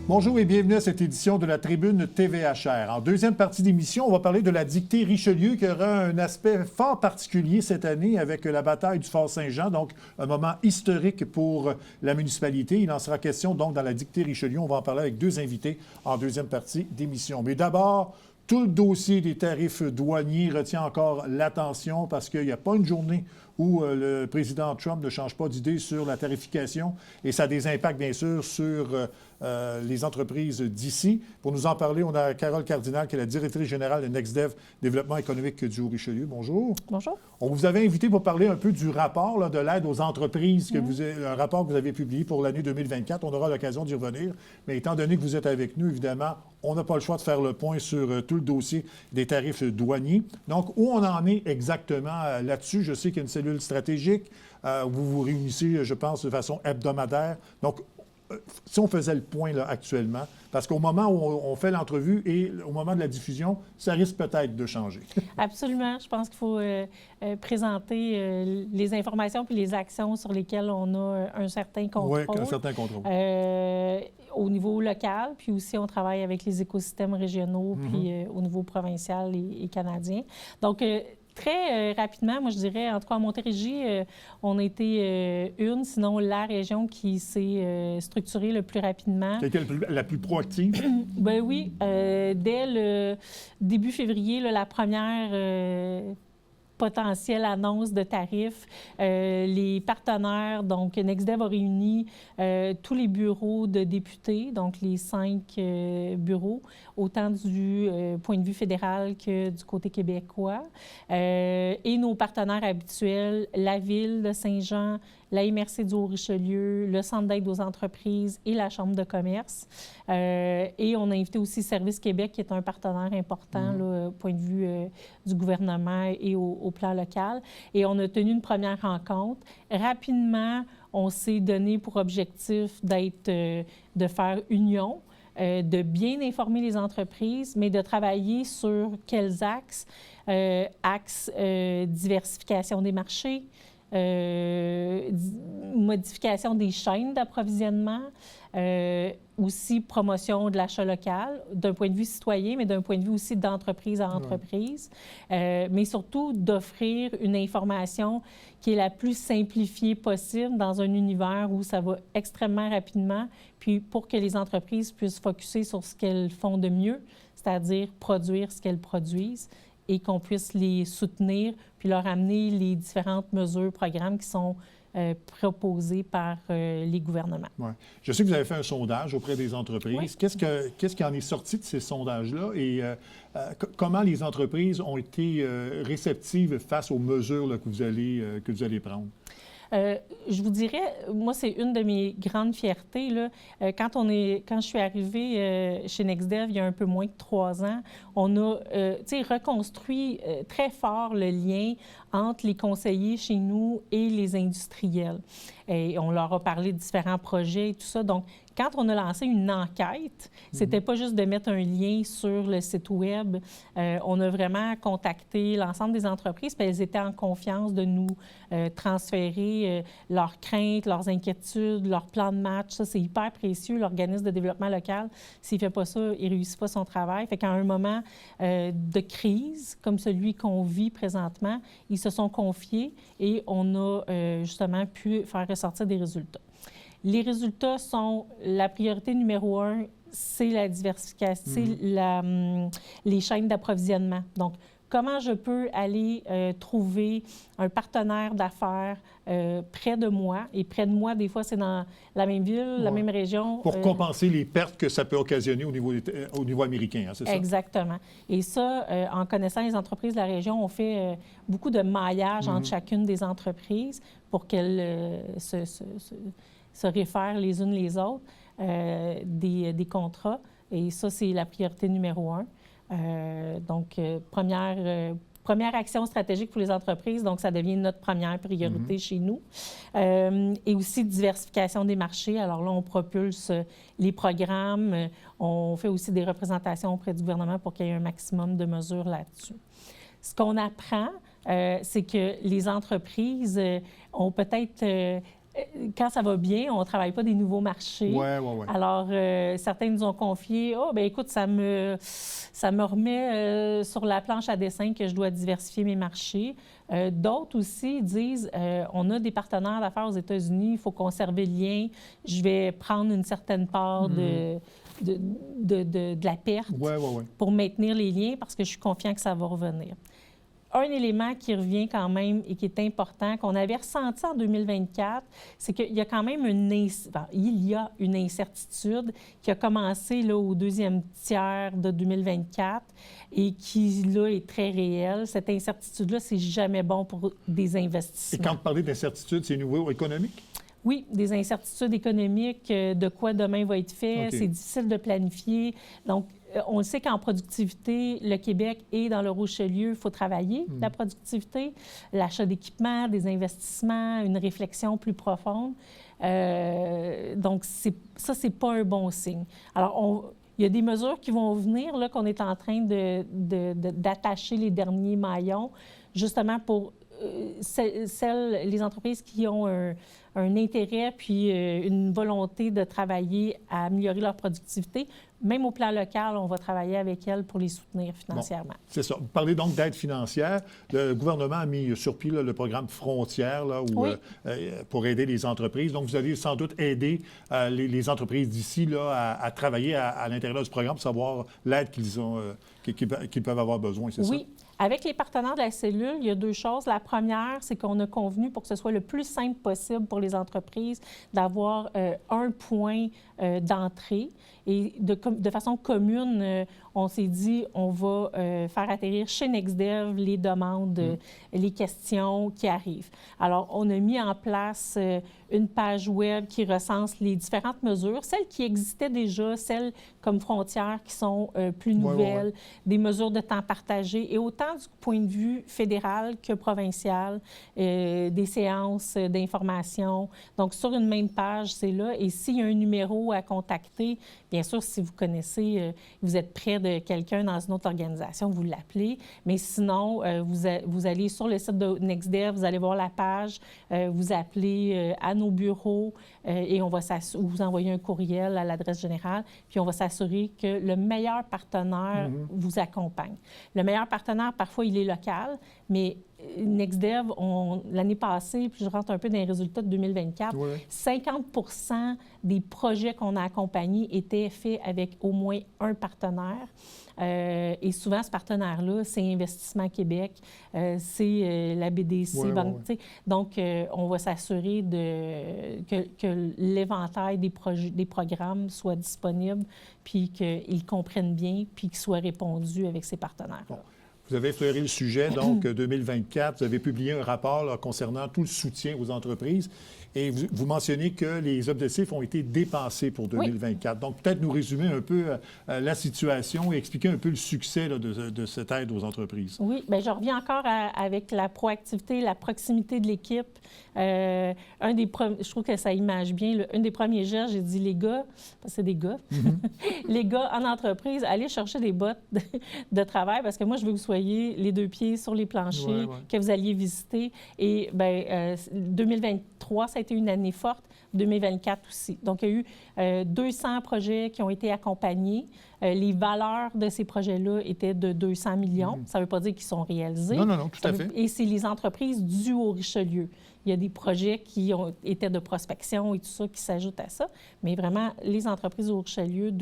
Bonjour et bienvenue à cette édition de la Tribune TVHR. En deuxième partie d'émission, on va parler de la dictée Richelieu qui aura un aspect fort particulier cette année avec la bataille du Fort Saint-Jean, donc un moment historique pour la municipalité. Il en sera question donc dans la dictée Richelieu. On va en parler avec deux invités en deuxième partie d'émission. Mais d'abord, tout le dossier des tarifs douaniers retient encore l'attention parce qu'il n'y a pas une journée où le président Trump ne change pas d'idée sur la tarification et ça a des impacts, bien sûr, sur les entreprises d'ici. Pour nous en parler, on a Carole Cardinal, qui est la directrice générale de NextDev, Développement économique du Haut-Richelieu. Bonjour. Bonjour. On vous avait invité pour parler un peu du rapport là, de l'aide aux entreprises, un rapport que vous avez publié pour l'année 2024. On aura l'occasion d'y revenir. Mais étant donné que vous êtes avec nous, évidemment, on n'a pas le choix de faire le point sur tout le dossier des tarifs douaniers. Donc, où on en est exactement là-dessus? Je sais qu'il y a une cellule stratégique. Vous vous réunissez, je pense, de façon hebdomadaire. Donc, si on faisait le point là, actuellement, parce qu'au moment où on fait l'entrevue et au moment de la diffusion, ça risque peut-être de changer. Absolument. Je pense qu'il faut présenter les informations puis les actions sur lesquelles on a un certain contrôle. Oui, un certain contrôle. Au niveau local, puis aussi on travaille avec les écosystèmes régionaux, puis au niveau provincial et canadien. Donc, très rapidement, moi je dirais, en tout cas en Montérégie, on a été sinon la région qui s'est structurée le plus rapidement. C'est la plus proactive? Ben oui. Dès le début février, là, la première potentielle annonce de tarifs. Les partenaires, donc NextDev a réuni tous les bureaux de députés, donc les 5 bureaux, autant du point de vue fédéral que du côté québécois. Et nos partenaires habituels, la Ville de Saint-Jean, la MRC du Haut-Richelieu, le Centre d'aide aux entreprises et la Chambre de commerce. Et on a invité aussi Service Québec, qui est un partenaire important là, au point de vue du gouvernement et au plan local. Et on a tenu une première rencontre. Rapidement, on s'est donné pour objectif de faire union, de bien informer les entreprises, mais de travailler sur quels axes? Diversification des marchés, modification des chaînes d'approvisionnement, aussi promotion de l'achat local, d'un point de vue citoyen, mais d'un point de vue aussi d'entreprise à entreprise, mais surtout d'offrir une information qui est la plus simplifiée possible dans un univers où ça va extrêmement rapidement, puis pour que les entreprises puissent focusser sur ce qu'elles font de mieux, c'est-à-dire produire ce qu'elles produisent, et qu'on puisse les soutenir puis leur amener les différentes mesures, programmes qui sont proposés par les gouvernements. Ouais. Je sais que vous avez fait un sondage auprès des entreprises. Oui. Qu'est-ce qui en est sorti de ces sondages-là et comment les entreprises ont été réceptives face aux mesures là, que vous allez prendre? Je vous dirais, moi, c'est une de mes grandes fiertés. Là. Quand je suis arrivée chez NextDev il y a un peu moins de 3 ans, on a reconstruit très fort le lien entre les conseillers chez nous et les industriels. Et on leur a parlé de différents projets et tout ça. Donc, quand on a lancé une enquête, c'était pas juste de mettre un lien sur le site Web. On a vraiment contacté l'ensemble des entreprises, puis elles étaient en confiance de nous transférer leurs craintes, leurs inquiétudes, leurs plans de match. Ça, c'est hyper précieux. L'organisme de développement local, s'il ne fait pas ça, il ne réussit pas son travail. Fait qu'à un moment de crise, comme celui qu'on vit présentement, ils se sont confiés et on a justement pu faire ressortir des résultats. Les résultats sont la priorité numéro 1, c'est la diversification, c'est les chaînes d'approvisionnement. Donc, comment je peux aller trouver un partenaire d'affaires près de moi? Et près de moi, des fois, c'est dans la même ville, la même région. Pour compenser les pertes que ça peut occasionner au niveau américain, hein, c'est ça? Exactement. Et ça, en connaissant les entreprises de la région, on fait beaucoup de maillage entre chacune des entreprises pour qu'elles se réfèrent les unes les autres des contrats. Et ça, c'est la priorité numéro 1. Donc, première action stratégique pour les entreprises, donc ça devient notre première priorité chez nous. Et aussi diversification des marchés. Alors là, on propulse les programmes, on fait aussi des représentations auprès du gouvernement pour qu'il y ait un maximum de mesures là-dessus. Ce qu'on apprend, c'est que les entreprises ont peut-être quand ça va bien, on ne travaille pas des nouveaux marchés. Ouais. Alors, certains nous ont confié, « Oh, bien écoute, ça me remet sur la planche à dessin que je dois diversifier mes marchés. » D'autres aussi disent, on a des partenaires d'affaires aux États-Unis, il faut conserver le lien, je vais prendre une certaine part de la perte pour maintenir les liens parce que je suis confiant que ça va revenir. Un élément qui revient quand même et qui est important, qu'on avait ressenti en 2024, c'est qu'il y a quand même une incertitude qui a commencé là, au deuxième tiers de 2024 et qui, là, est très réelle. Cette incertitude-là, c'est jamais bon pour des investissements. Et quand vous parlez d'incertitude, c'est nouveau économique? Oui, des incertitudes économiques, de quoi demain va être fait, c'est difficile de planifier. Donc, on le sait qu'en productivité, le Québec est dans le Richelieu, il faut travailler la productivité, l'achat d'équipements, des investissements, une réflexion plus profonde. Donc, ça, c'est pas un bon signe. Alors, il y a des mesures qui vont venir, là, qu'on est en train d'attacher les derniers maillons, justement pour les entreprises qui ont un intérêt puis une volonté de travailler à améliorer leur productivité. Même au plan local, on va travailler avec elles pour les soutenir financièrement. Bon, c'est ça. Vous parlez donc d'aide financière. Le gouvernement a mis sur pied là, le programme Frontières là, pour aider les entreprises. Donc, vous allez sans doute aider les entreprises d'ici à travailler à l'intérieur du programme pour savoir l'aide qu'ils peuvent avoir besoin, c'est ça? Oui. Avec les partenaires de la cellule, il y a deux choses. La première, c'est qu'on a convenu pour que ce soit le plus simple possible pour les entreprises d'avoir un point d'entrée. Et de façon commune, on s'est dit, on va faire atterrir chez NextDev les demandes, les questions qui arrivent. Alors, on a mis en place une page web qui recense les différentes mesures, celles qui existaient déjà, celles comme Frontières qui sont plus nouvelles, des mesures de temps partagé, et autant du point de vue fédéral que provincial, des séances d'information. Donc, sur une même page, c'est là. Et s'il y a un numéro à contacter, bien sûr, si vous connaissez, vous êtes près de quelqu'un dans une autre organisation, vous l'appelez. Mais sinon, vous allez sur le site de NextDev, vous allez voir la page, vous appelez à nos bureaux et on va vous envoyer un courriel à l'adresse générale, puis on va s'assurer que le meilleur partenaire vous accompagne. Le meilleur partenaire, parfois, il est local, mais NextDev, l'année passée, puis je rentre un peu dans les résultats de 2024, 50% des projets qu'on a accompagnés étaient faits avec au moins un partenaire. Et souvent, ce partenaire-là, c'est Investissement Québec, c'est la BDC. Donc, on va s'assurer que l'éventail des programmes soit disponible, puis qu'ils comprennent bien, puis qu'ils soient répondus avec ces partenaires. Bon. Vous avez effleuré le sujet, donc 2024, vous avez publié un rapport là, concernant tout le soutien aux entreprises et vous mentionnez que les objectifs ont été dépassés pour 2024. Donc, peut-être nous résumer un peu la situation et expliquer un peu le succès là, de cette aide aux entreprises. Oui, bien, je reviens encore avec la proactivité, la proximité de l'équipe. Je trouve que ça image bien. Un des premiers gestes, j'ai dit, les gars, parce que c'est des gars, les gars en entreprise, allez chercher des bottes de travail parce que moi, je veux que vous soyez les deux pieds sur les planchers, que vous alliez visiter. Et bien, 2023, ça a été une année forte. 2024 aussi. Donc, il y a eu 200 projets qui ont été accompagnés. Les valeurs de ces projets-là étaient de 200 millions. Ça ne veut pas dire qu'ils sont réalisés. Non, tout à fait. Et c'est les entreprises du Haut-Richelieu. Il y a des projets qui étaient de prospection et tout ça qui s'ajoutent à ça. Mais vraiment, les entreprises du Haut-Richelieu,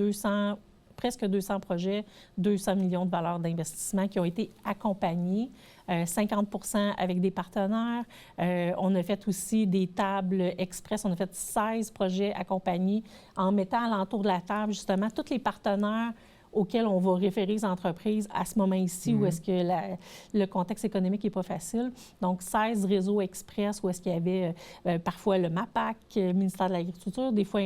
presque 200 projets, 200 millions de valeurs d'investissement qui ont été accompagnés, 50 % avec des partenaires. On a fait aussi des tables express. On a fait 16 projets accompagnés en mettant alentour de la table, justement, tous les partenaires auxquels on va référer les entreprises à ce moment ici où est-ce que le contexte économique n'est pas facile. Donc, 16 réseaux express où est-ce qu'il y avait parfois le MAPAC, ministère de l'Agriculture, des fois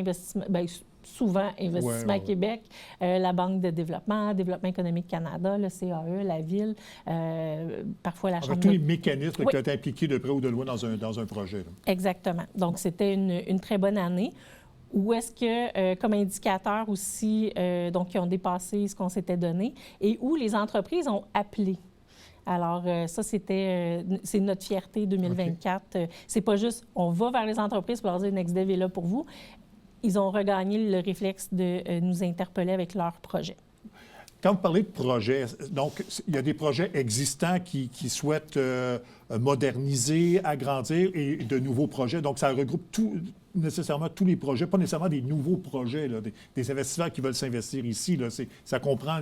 souvent Investissement Québec, la Banque de développement, Développement économique Canada, le CAE, la Ville, parfois la Chambre... Tous les mécanismes qui ont été impliqués de près ou de loin dans un projet. Là. Exactement. Donc, c'était une très bonne année. Où est-ce que, comme indicateur aussi, donc, qui ont dépassé ce qu'on s'était donné, et où les entreprises ont appelé. Alors, ça, c'est notre fierté 2024. Okay. C'est pas juste, on va vers les entreprises pour leur dire « NextDev est là pour vous ». Ils ont regagné le réflexe de nous interpeller avec leurs projets. Quand vous parlez de projets, donc il y a des projets existants qui souhaitent moderniser, agrandir et de nouveaux projets. Donc, ça regroupe nécessairement tous les projets, pas nécessairement des nouveaux projets, là, des investisseurs qui veulent s'investir ici. Là, ça comprend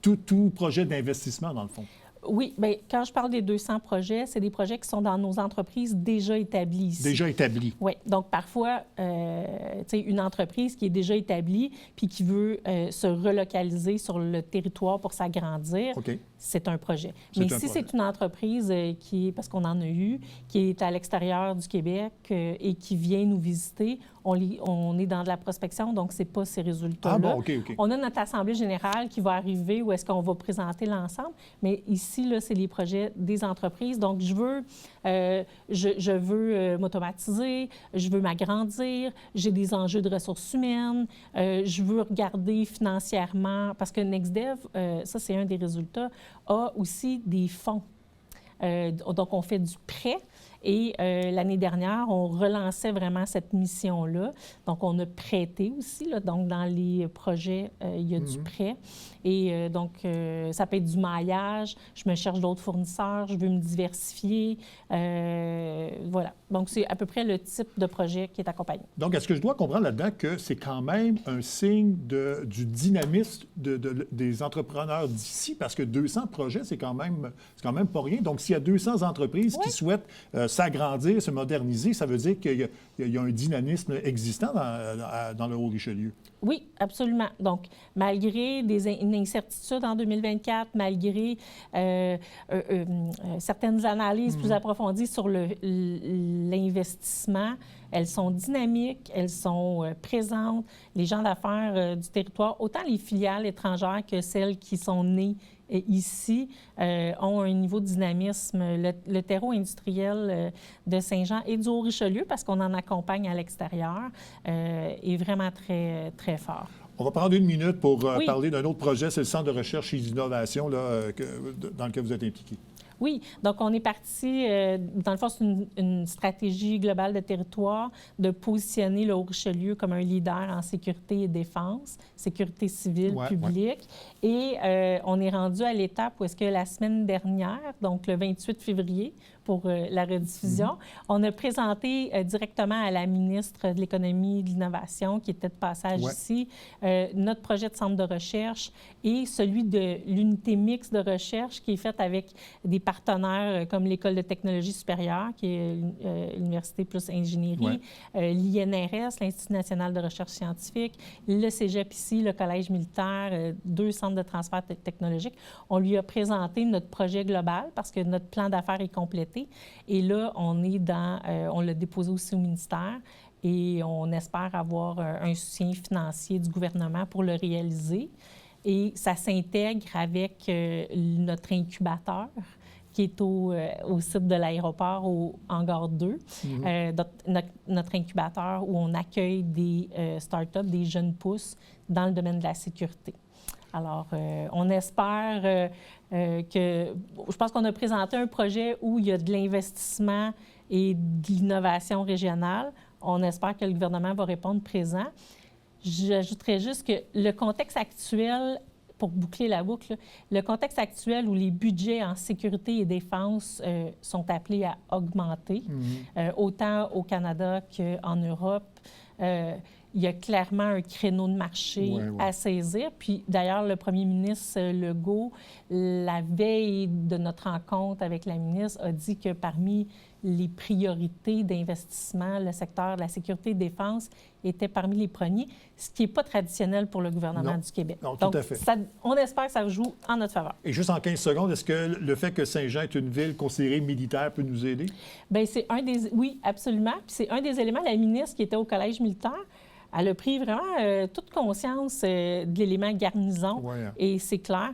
tout projet d'investissement, dans le fond. Oui, bien, quand je parle des 200 projets, c'est des projets qui sont dans nos entreprises déjà établies ici. Déjà établies. Oui. Donc, parfois, tu sais, une entreprise qui est déjà établie puis qui veut se relocaliser sur le territoire pour s'agrandir, okay. C'est un projet. Mais si c'est une entreprise qui est, parce qu'on en a eu, qui est à l'extérieur du Québec et qui vient nous visiter, on est dans de la prospection, donc c'est pas ces résultats-là. Ah bon, OK. On a notre assemblée générale qui va arriver où est-ce qu'on va présenter l'ensemble, mais ici, là, c'est les projets des entreprises. Donc, je veux m'automatiser, je veux m'agrandir, j'ai des enjeux de ressources humaines, je veux regarder financièrement, parce que NextDev, ça, c'est un des résultats, a aussi des fonds. Donc, on fait du prêt. Et l'année dernière, on relançait vraiment cette mission-là. Donc, on a prêté aussi. Là, donc, dans les projets, il y a du prêt. Et donc, ça peut être du maillage. Je me cherche d'autres fournisseurs. Je veux me diversifier. Voilà. Donc, c'est à peu près le type de projet qui est accompagné. Donc, est-ce que je dois comprendre là-dedans que c'est quand même un signe du dynamisme des entrepreneurs d'ici? Parce que 200 projets, c'est quand même pas rien. Donc, s'il y a 200 entreprises qui souhaitent s'agrandir, se moderniser, ça veut dire qu'il y a un dynamisme existant dans le Haut-Richelieu. Oui, absolument. Donc, malgré une incertitude en 2024, malgré certaines analyses plus approfondies sur l'investissement, elles sont dynamiques, elles sont présentes. Les gens d'affaires du territoire, autant les filiales étrangères que celles qui sont nées ici, ont un niveau de dynamisme. Le terreau industriel de Saint-Jean et du Haut-Richelieu, parce qu'on en accompagne à l'extérieur, est vraiment très, très fort. On va prendre une minute pour parler d'un autre projet, c'est le Centre de recherche et d'innovation dans lequel vous êtes impliqué. Oui, donc on est parti, dans le fond, c'est une stratégie globale de territoire de positionner le Haut-Richelieu comme un leader en sécurité et défense, sécurité civile publique. Et on est rendu à l'étape où est-ce que la semaine dernière, donc le 28 février, pour la rediffusion, on a présenté directement à la ministre de l'Économie et de l'Innovation, qui était de passage ici, notre projet de centre de recherche et celui de l'unité mixte de recherche qui est faite avec des partenaires comme l'École de technologie supérieure, qui est l'Université plus ingénierie, l'INRS, l'Institut national de recherche scientifique, le Cégep ici, le Collège militaire, 2 centres de transfert technologique. On lui a présenté notre projet global parce que notre plan d'affaires est complété. Et là, on l'a déposé aussi au ministère et on espère avoir un soutien financier du gouvernement pour le réaliser. Et ça s'intègre avec notre incubateur qui est au site de l'aéroport, au hangar 2, notre incubateur où on accueille des start-up, des jeunes pousses dans le domaine de la sécurité. Alors, on espère je pense qu'on a présenté un projet où il y a de l'investissement et de l'innovation régionale. On espère que le gouvernement va répondre présent. J'ajouterais juste que le contexte actuel, pour boucler la boucle, le contexte actuel où les budgets en sécurité et défense sont appelés à augmenter, autant au Canada qu'en Europe, il y a clairement un créneau de marché à saisir. Puis d'ailleurs, le premier ministre Legault, la veille de notre rencontre avec la ministre, a dit que parmi les priorités d'investissement, le secteur de la sécurité et défense était parmi les premiers, ce qui n'est pas traditionnel pour le gouvernement du Québec. Non, tout à fait. On espère que ça joue en notre faveur. Et juste en 15 secondes, est-ce que le fait que Saint-Jean est une ville considérée militaire peut nous aider? Bien, oui, absolument. Puis c'est un des éléments, la ministre qui était au Collège militaire, elle a pris vraiment toute conscience de l'élément garnison, et c'est clair.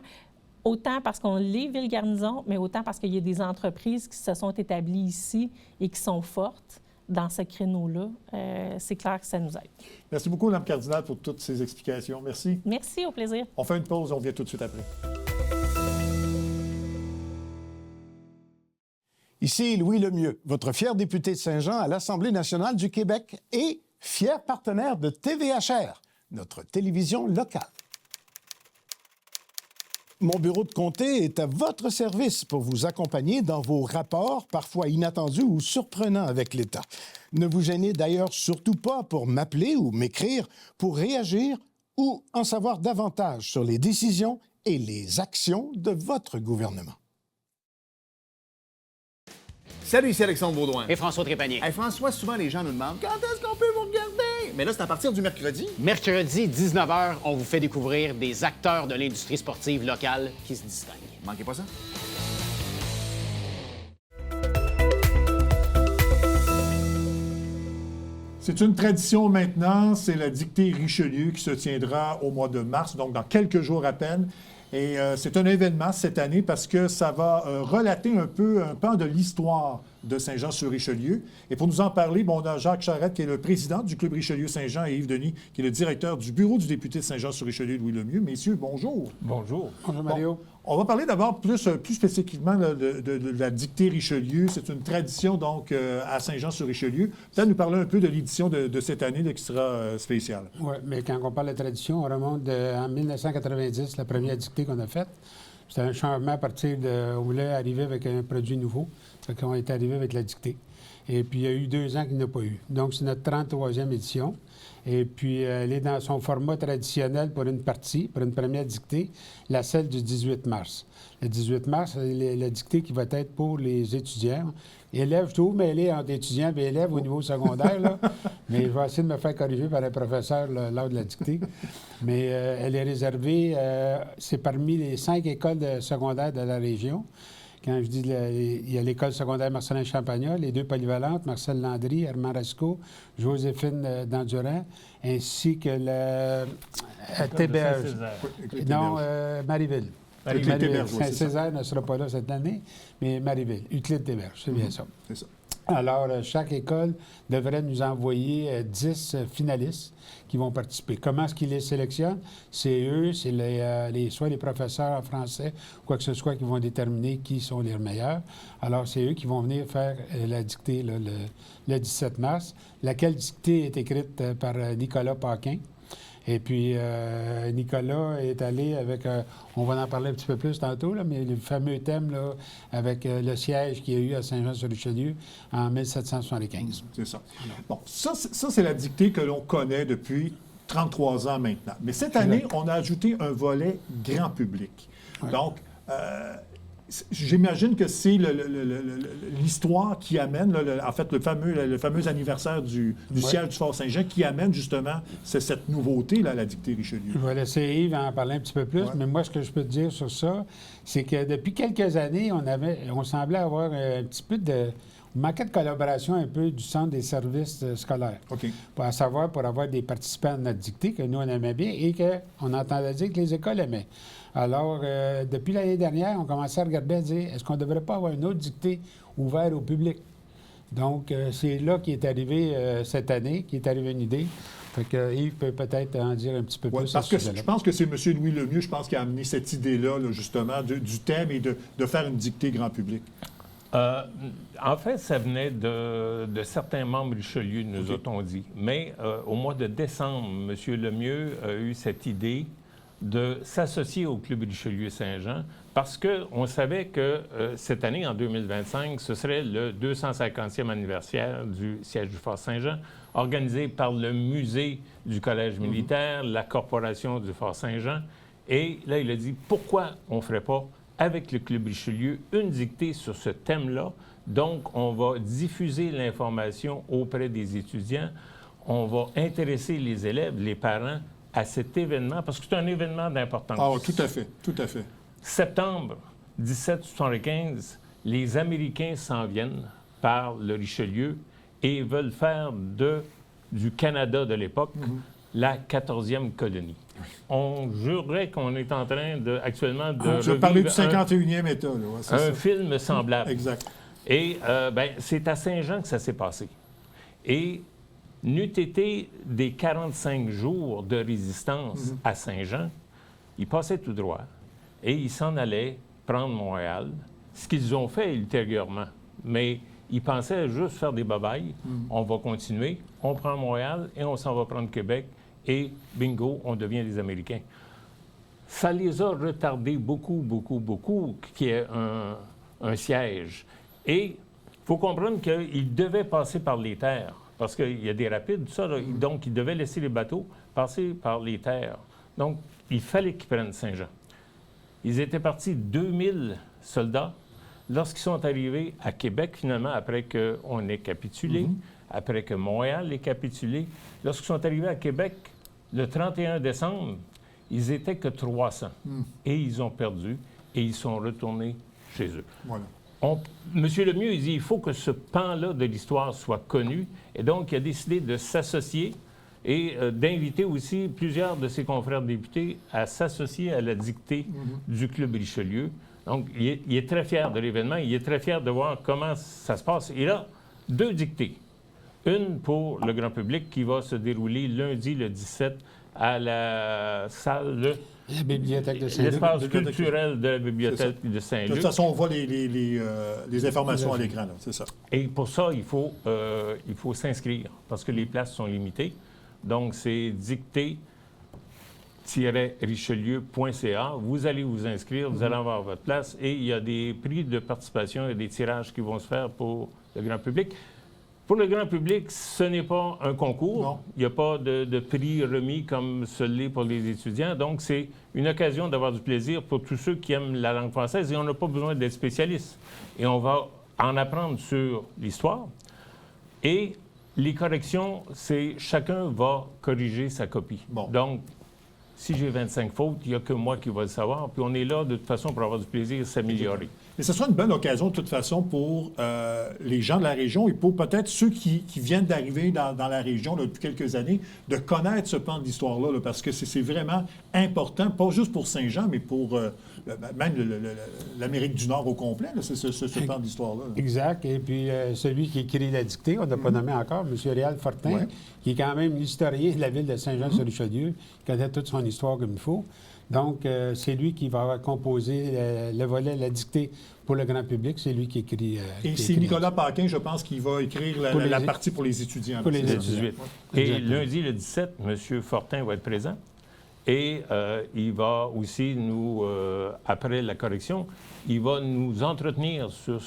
Autant parce qu'on est ville-garnison, mais autant parce qu'il y a des entreprises qui se sont établies ici et qui sont fortes dans ce créneau-là. C'est clair que ça nous aide. Merci beaucoup, Mme Cardinal, pour toutes ces explications. Merci. Merci, au plaisir. On fait une pause, on revient tout de suite après. Ici Louis Lemieux, votre fier député de Saint-Jean à l'Assemblée nationale du Québec et fier partenaire de TVHR, notre télévision locale. Mon bureau de comté est à votre service pour vous accompagner dans vos rapports, parfois inattendus ou surprenants avec l'État. Ne vous gênez d'ailleurs surtout pas pour m'appeler ou m'écrire pour réagir ou en savoir davantage sur les décisions et les actions de votre gouvernement. Salut, ici Alexandre Baudouin. Et François Trépanier. Hey, François, souvent les gens nous demandent quand est-ce qu'on peut vous regarder? Mais là, c'est à partir du mercredi. Mercredi, 19h, on vous fait découvrir des acteurs de l'industrie sportive locale qui se distinguent. Manquez pas ça. C'est une tradition maintenant, c'est la dictée Richelieu qui se tiendra au mois de mars, donc dans quelques jours à peine. Et c'est un événement cette année parce que ça va relater un peu un pan de l'histoire de Saint-Jean-sur-Richelieu. Et pour nous en parler, on a Jacques Charette, qui est le président du Club Richelieu-Saint-Jean, et Yves Denis, qui est le directeur du bureau du député de Saint-Jean-sur-Richelieu, Louis Lemieux. Messieurs, bonjour. Bonjour. Bonjour Mario. Bon, on va parler d'abord plus spécifiquement là, de la dictée Richelieu. C'est une tradition donc à Saint-Jean-sur-Richelieu. Peut-être nous parler un peu de l'édition de cette année là, qui sera spéciale. Oui, mais quand on parle de tradition, on remonte en 1990, la première dictée qu'on a faite. C'était un changement à partir de... On voulait arriver avec un produit nouveau. Fait qu'on est arrivé avec la dictée. Et puis, il y a eu 2 ans qu'il n'y en a pas eu. Donc, c'est notre 33e édition. Et puis, elle est dans son format traditionnel pour une partie, pour une première dictée, celle du 18 mars. Le 18 mars, c'est la dictée qui va être pour les étudiants. Élèves, je trouve mêlé entre étudiants et élèves au niveau secondaire, là. Mais je vais essayer de me faire corriger par un professeur là, lors de la dictée. Mais elle est réservée, c'est parmi les 5 écoles secondaires de la région. Quand je dis il y a l'école secondaire Marcelin Champagnat, les 2 polyvalentes, Marcel Landry, Herman Rasco, Joséphine Dandurand, ainsi que le Théberge. Non, Marieville. Saint-Césaire ne sera pas là cette année, mais Marieville, Euclide Théberge, c'est bien ça. C'est ça. Alors, chaque école devrait nous envoyer 10 finalistes qui vont participer. Comment est-ce qu'ils les sélectionnent? C'est eux, c'est soit les professeurs en français, quoi que ce soit, qui vont déterminer qui sont les meilleurs. Alors, c'est eux qui vont venir faire la dictée là, le 17 mars, laquelle dictée est écrite par Nicolas Paquin. Et puis, Nicolas est allé avec, on va en parler un petit peu plus tantôt, là, mais le fameux thème là, avec le siège qu'il y a eu à Saint-Jean-sur-Richelieu en 1775. C'est ça. Bon, ça c'est la dictée que l'on connaît depuis 33 ans maintenant. Mais cette année, on a ajouté un volet grand public. Ouais. Donc, j'imagine que c'est l'histoire qui amène, en fait, le fameux anniversaire du siège du Fort Saint-Jean qui amène justement cette nouveauté là, à la dictée Richelieu. Je vais laisser Yves en parler un petit peu plus, mais moi, ce que je peux te dire sur ça, c'est que depuis quelques années, on semblait avoir un petit peu de... Il manquait de collaboration un peu du Centre des services scolaires. OK. Pour avoir des participants à notre dictée que nous, on aimait bien et qu'on entendait dire que les écoles aimaient. Alors, depuis l'année dernière, on commençait à regarder et à dire, est-ce qu'on ne devrait pas avoir une autre dictée ouverte au public? Donc, c'est là qu'est arrivé cette année, qu'est arrivée une idée. Fait que Yves peut peut-être en dire un petit peu plus. Parce que je pense que c'est M. Louis Lemieux, je pense, qui a amené cette idée-là, là, justement, du thème et de faire une dictée grand public. En fait, ça venait de certains membres Richelieu, nous a-t-on dit. Mais au mois de décembre, M. Lemieux a eu cette idée de s'associer au Club Richelieu-Saint-Jean parce qu'on savait que cette année, en 2025, ce serait le 250e anniversaire du siège du Fort Saint-Jean, organisé par le musée du Collège militaire, la corporation du Fort Saint-Jean. Et là, il a dit, pourquoi on ne ferait pas avec le Club Richelieu, une dictée sur ce thème-là. Donc, on va diffuser l'information auprès des étudiants. On va intéresser les élèves, les parents, à cet événement, parce que c'est un événement d'importance. Ah, tout à fait, tout à fait. Septembre 1775, les Américains s'en viennent par le Richelieu et veulent faire du Canada de l'époque la 14e colonie. On jurerait qu'on est en train actuellement de je vais parler du 51e État. Là, un film semblable. Exact. Et c'est à Saint-Jean que ça s'est passé. Et n'eût été des 45 jours de résistance à Saint-Jean, ils passaient tout droit et ils s'en allaient prendre Montréal, ce qu'ils ont fait ultérieurement. mais ils pensaient juste faire des babayes. On va continuer, on prend Montréal et on s'en va prendre Québec et bingo, on devient des Américains. Ça les a retardés beaucoup, qu'il y ait un siège. Et il faut comprendre qu'ils devaient passer par les terres, parce qu'il y a des rapides, tout ça, là, donc ils devaient laisser les bateaux passer par les terres. Donc, il fallait qu'ils prennent Saint-Jean. Ils étaient partis 2000 soldats. Lorsqu'ils sont arrivés à Québec, finalement, après qu'on ait capitulé, après que Montréal ait capitulé, lorsqu'ils sont arrivés à Québec, le 31 décembre, ils étaient que 300. Et ils ont perdu et ils sont retournés chez eux. Voilà. Monsieur Lemieux, il dit il faut que ce pan-là de l'histoire soit connu. Et donc, il a décidé de s'associer et d'inviter aussi plusieurs de ses confrères députés à s'associer à la dictée du Club Richelieu. Donc, il est très fier de l'événement. Il est très fier de voir comment ça se passe. Il a 2 dictées. Une pour le grand public qui va se dérouler lundi le 17 à la salle, La bibliothèque de Saint-Luc. l'espace culturel de la bibliothèque de De Saint-Luc. toute façon, on voit les informations à l'écran, là, c'est ça. Et pour ça, il faut s'inscrire parce que les places sont limitées. Donc, c'est dictée-richelieu.ca. Vous allez vous inscrire, vous allez avoir votre place et il y a des prix de participation et des tirages qui vont se faire pour le grand public. Pour le grand public, ce n'est pas un concours. Non. Il n'y a pas de prix remis comme ce l'est pour les étudiants. Donc, c'est une occasion d'avoir du plaisir pour tous ceux qui aiment la langue française et on n'a pas besoin d'être spécialiste. Et on va en apprendre sur l'histoire. Et les corrections, c'est chacun va corriger sa copie. Bon. Donc, si j'ai 25 fautes, il n'y a que moi qui va le savoir. Puis on est là, de toute façon, pour avoir du plaisir et s'améliorer. Mais ce sera une bonne occasion, de toute façon, pour les gens de la région et pour peut-être ceux qui viennent d'arriver dans la région là, depuis quelques années, de connaître ce pan d'histoire-là, là, parce que c'est vraiment important, pas juste pour Saint-Jean, mais pour même l'Amérique du Nord au complet, là, ce pan d'histoire-là. Là. Exact. Et puis, celui qui écrit la dictée, on n'a pas nommé encore, M. Réal Fortin, Ouais. qui est quand même l'historien de la ville de Saint-Jean-sur-Richelieu, qui connaît toute son histoire comme il faut. Donc, c'est lui qui va composer le volet, la dictée pour le grand public. C'est lui qui écrit. Et c'est Nicolas Paquin, je pense, qui va écrire la partie pour les étudiants. Pour les C'est ça. étudiants. 18. Et Exactement. lundi, le 17, M. Fortin va être présent. Et il va aussi après la correction, il va nous entretenir sur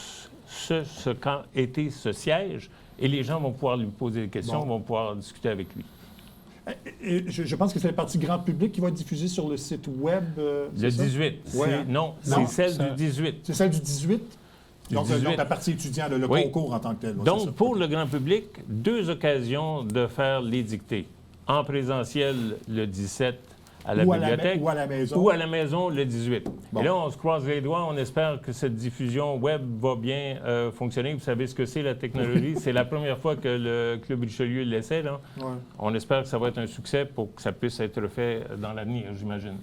ce qu'a été ce siège. Et les gens vont pouvoir lui poser des questions, vont pouvoir discuter avec lui. Et je pense que c'est la partie grand public qui va être diffusée sur le site Web. Le c'est ça? 18. Ouais, hein? Non, Non, c'est celle ça- du 18. C'est celle du 18? Donc, 18. donc la partie étudiant, le Oui. concours en tant que tel. ouais, c'est ça. Donc, pour le grand public, 2 occasions de faire les dictées. En présentiel, le 17, à la bibliothèque. Ou à la maison. Ou à la maison, le 18. Bon. Et là, on se croise les doigts. On espère que cette diffusion web va bien fonctionner. Vous savez ce que c'est, la technologie. C'est la première fois que le Club Richelieu l'essaie, là. Ouais. On espère que ça va être un succès pour que ça puisse être fait dans l'avenir, j'imagine.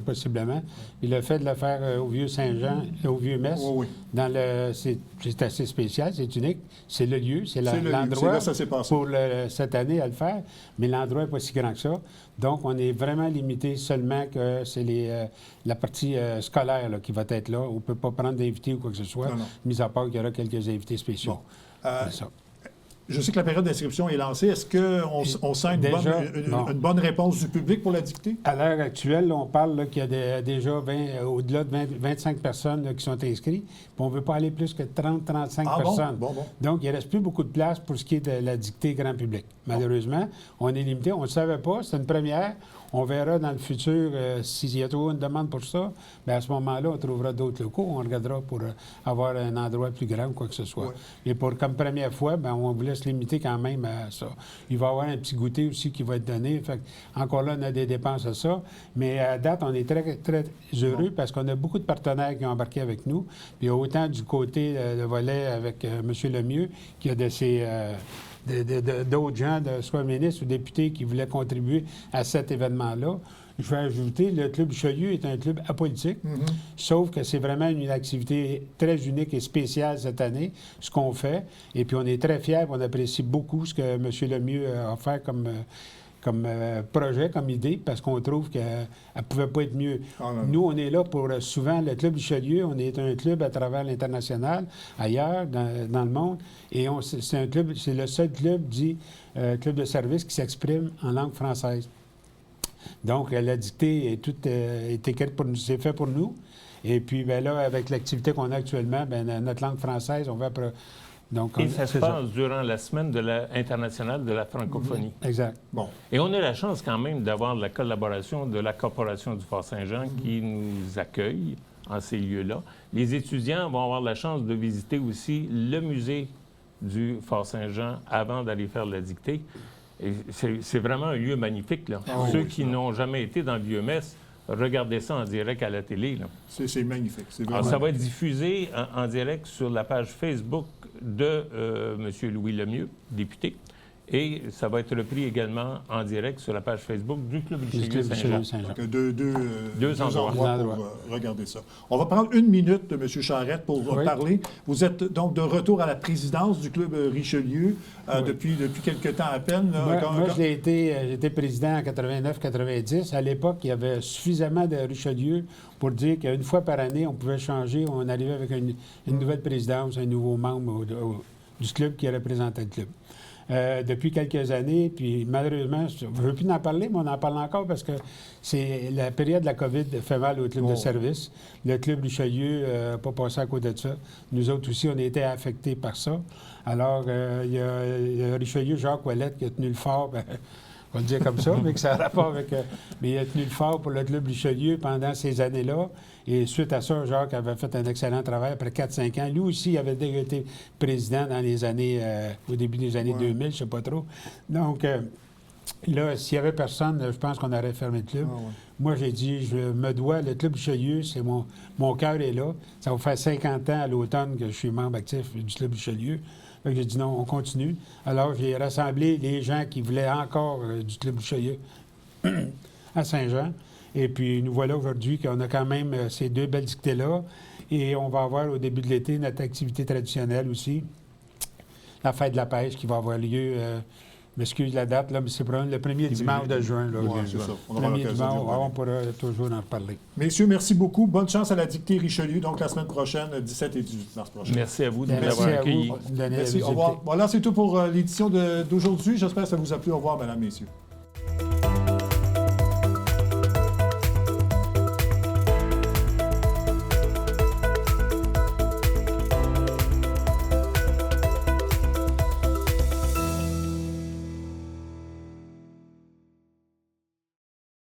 Possiblement. Il a fait de le faire au Vieux-Saint-Jean, au Vieux-Metz. Oui, oui. C'est assez spécial, c'est unique. C'est le lieu, c'est C'est le lieu, c'est l'endroit là que ça s'est passé. pour cette année à le faire, mais l'endroit n'est pas si grand que ça. Donc, on est vraiment limité seulement que c'est la partie scolaire là, qui va être là. On ne peut pas prendre d'invités ou quoi que ce soit, Non, non. mis à part qu'il y aura quelques invités spéciaux. Bon. C'est ça. Je sais que la période d'inscription est lancée. Est-ce qu'on sent Déjà, une bonne réponse du public pour la dictée? À l'heure actuelle, on parle là, qu'il y a déjà au-delà de 25 personnes là, qui sont inscrites. Puis on ne veut pas aller plus que 30-35 Ah bon? personnes. Bon. Donc, il ne reste plus beaucoup de place pour ce qui est de la dictée grand public. Malheureusement, on est limité. On ne le savait pas. C'est une première. On verra dans le futur s'il y a toujours une demande pour ça. Bien, à ce moment-là, on trouvera d'autres locaux. On regardera pour avoir un endroit plus grand ou quoi que ce soit. Ouais. Et pour comme première fois, bien, on voulait se limiter quand même à ça. Il va y avoir un petit goûter aussi qui va être donné. Fait que, encore là, on a des dépenses à ça. Mais à date, on est très, très heureux parce qu'on a beaucoup de partenaires qui ont embarqué avec nous. Puis autant du côté le volet avec M. Lemieux, qui a de ses... d'autres gens, soit ministres ou députés, qui voulaient contribuer à cet événement-là. Je vais ajouter, le Club Richelieu est un club apolitique, sauf que c'est vraiment une activité très unique et spéciale cette année, ce qu'on fait. Et puis, on est très fiers, on apprécie beaucoup ce que M. Lemieux a offert comme projet, comme idée, parce qu'on trouve qu'elle ne pouvait pas être mieux. Ah, non, non. Nous, on est là pour souvent le Club Richelieu, on est un club à travers l'international, ailleurs, dans le monde, et c'est un club, c'est le seul club dit club de service qui s'exprime en langue française. Donc, la dictée est toute est écrite pour nous, c'est fait pour nous. Et puis, ben là, avec l'activité qu'on a actuellement, ben, notre langue française, on va... Donc, Et ça se passe durant la semaine internationale de la francophonie. Exact. Bon. Et on a la chance quand même d'avoir la collaboration de la Corporation du Fort-Saint-Jean qui nous accueille en ces lieux-là. Les étudiants vont avoir la chance de visiter aussi le musée du Fort-Saint-Jean avant d'aller faire la dictée. Et c'est vraiment un lieu magnifique, là. Ceux qui n'ont jamais été dans le Vieux-Metz, regardez ça en direct à la télé, là. C'est magnifique. C'est Alors, vraiment... ça va être diffusé en direct sur la page Facebook de M. Louis Lemieux, député. Et ça va être repris également en direct sur la page Facebook du Club Richelieu Saint-Jean. Donc, deux endroits endroits. pour regarder ça. On va prendre une minute, M. Charette, pour parler. Vous êtes donc de retour à la présidence du Club Richelieu depuis quelque temps à peine. Là. Moi, j'étais président en 89-90. À l'époque, il y avait suffisamment de Richelieu pour dire qu'une fois par année, on pouvait changer. On arrivait avec une nouvelle présidence, un nouveau membre du club qui représentait le club. Depuis quelques années, puis malheureusement, je ne veux plus en parler, mais on en parle encore parce que c'est la période de la COVID fait mal au club de service. Le club Richelieu n'a pas passé à côté de ça. Nous autres aussi, on a été affectés par ça. Alors, il y a Richelieu, Jacques Ouellette, qui a tenu le fort, on va le dire comme ça, mais que ça a rapport avec... mais il a tenu le fort pour le club Richelieu pendant ces années-là. Et suite à ça, Jacques avait fait un excellent travail après 4-5 ans. Lui aussi, il avait déjà été président dans les années... au début des années 2000, je ne sais pas trop. Donc, là, s'il n'y avait personne, je pense qu'on aurait fermé le club. Moi, j'ai dit, je me dois... Le club Richelieu, c'est mon cœur est là. Ça va faire 50 ans à l'automne que je suis membre actif du club Richelieu. Fait que j'ai dit non, on continue. Alors, j'ai rassemblé les gens qui voulaient encore du Club Richelieu à Saint-Jean. Et puis, nous voilà aujourd'hui qu'on a quand même ces deux belles dictées-là. Et on va avoir au début de l'été notre activité traditionnelle aussi, la fête de la pêche qui va avoir lieu, je m'excuse la date, là, mais c'est le premier dimanche de juin. Là, c'est ça. On aura premier l'occasion dimanche, d'y revenir. on pourra toujours en reparler. Messieurs, merci beaucoup. Bonne chance à la dictée Richelieu, donc la semaine prochaine, 17 et 18 mars prochain. Merci à vous de nous Merci avoir à accueillis. vous de donner la Merci, au visibilité. revoir. Voilà, c'est tout pour l'édition d'aujourd'hui. J'espère que ça vous a plu. Au revoir, mesdames, messieurs.